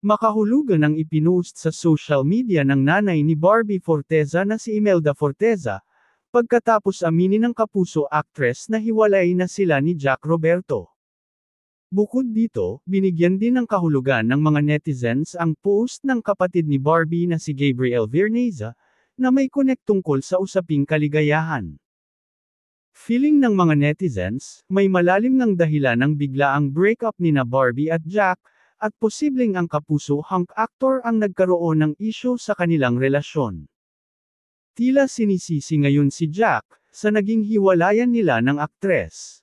Makahulugan ang ipinost sa social media ng nanay ni Barbie Forteza na si Imelda Forteza, pagkatapos aminin ng kapuso actress na hiwalay na sila ni Jack Roberto. Bukod dito, binigyan din ng kahulugan ng mga netizens ang post ng kapatid ni Barbie na si Gabriel Verneza, na may connect tungkol sa usaping kaligayahan. Feeling ng mga netizens, may malalim ng dahilan ng biglaang breakup ni na Barbie at Jack, at posibleng ang kapuso hunk actor ang nagkaroon ng isyu sa kanilang relasyon. Tila sinisisi ngayon si Jack, sa naging hiwalayan nila ng aktres.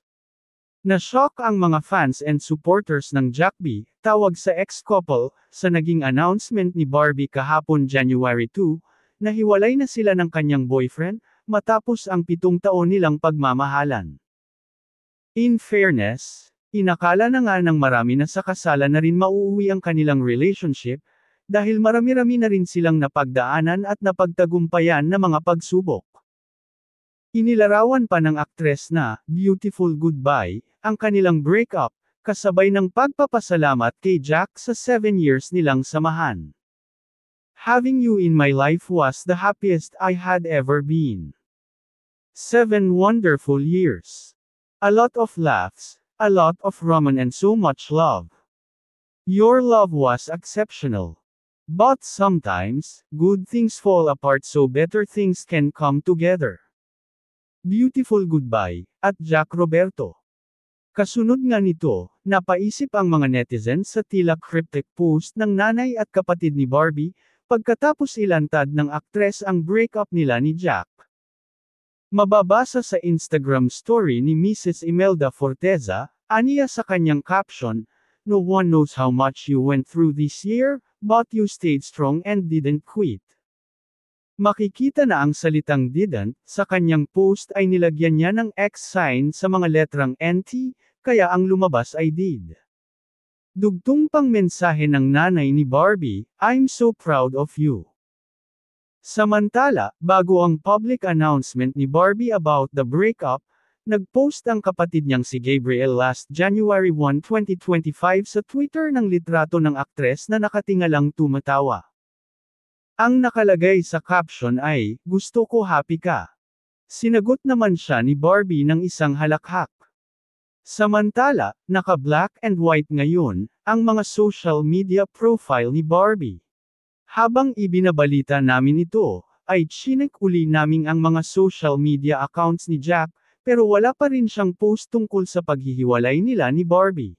Na-shock ang mga fans and supporters ng Jack B, tawag sa ex-couple, sa naging announcement ni Barbie kahapon January 2, na hiwalay na sila ng kanyang boyfriend, matapos ang 7 taon nilang pagmamahalan. In fairness, inakala na nga ng marami na sa kasalan na rin mauuwi ang kanilang relationship, dahil marami-rami na rin silang napagdaanan at napagtagumpayan na mga pagsubok. Inilarawan pa ng aktres na, "Beautiful Goodbye," ang kanilang breakup, kasabay ng pagpapasalamat kay Jack sa 7 years nilang samahan. "Having you in my life was the happiest I had ever been. 7 wonderful years. A lot of laughs, a lot of ramen and so much love. Your love was exceptional. But sometimes, good things fall apart so better things can come together. Beautiful Goodbye," at Jack Roberto. Kasunod nga nito, napaisip ang mga netizens sa tila cryptic post ng nanay at kapatid ni Barbie, pagkatapos ilantad ng aktres ang breakup nila ni Jack. Mababasa sa Instagram story ni Mrs. Imelda Forteza, aniya sa kanyang caption, "No one knows how much you went through this year, but you stayed strong and didn't quit." Makikita na ang salitang didn't, sa kanyang post ay nilagyan niya ng X sign sa mga letrang NT, kaya ang lumabas ay did. Dugtong pang mensahe ng nanay ni Barbie, "I'm so proud of you." Samantala, bago ang public announcement ni Barbie about the breakup, nagpost ang kapatid niyang si Gabriel last January 1, 2025 sa Twitter ng litrato ng aktres na nakatingalang tumatawa. Ang nakalagay sa caption ay, "Gusto ko happy ka." Sinagot naman siya ni Barbie ng isang halakhak. Samantala, naka-black and white ngayon, ang mga social media profile ni Barbie. Habang ibinabalita namin ito, ay chinek uli naming ang mga social media accounts ni Jack, pero wala pa rin siyang post tungkol sa paghihiwalay nila ni Barbie.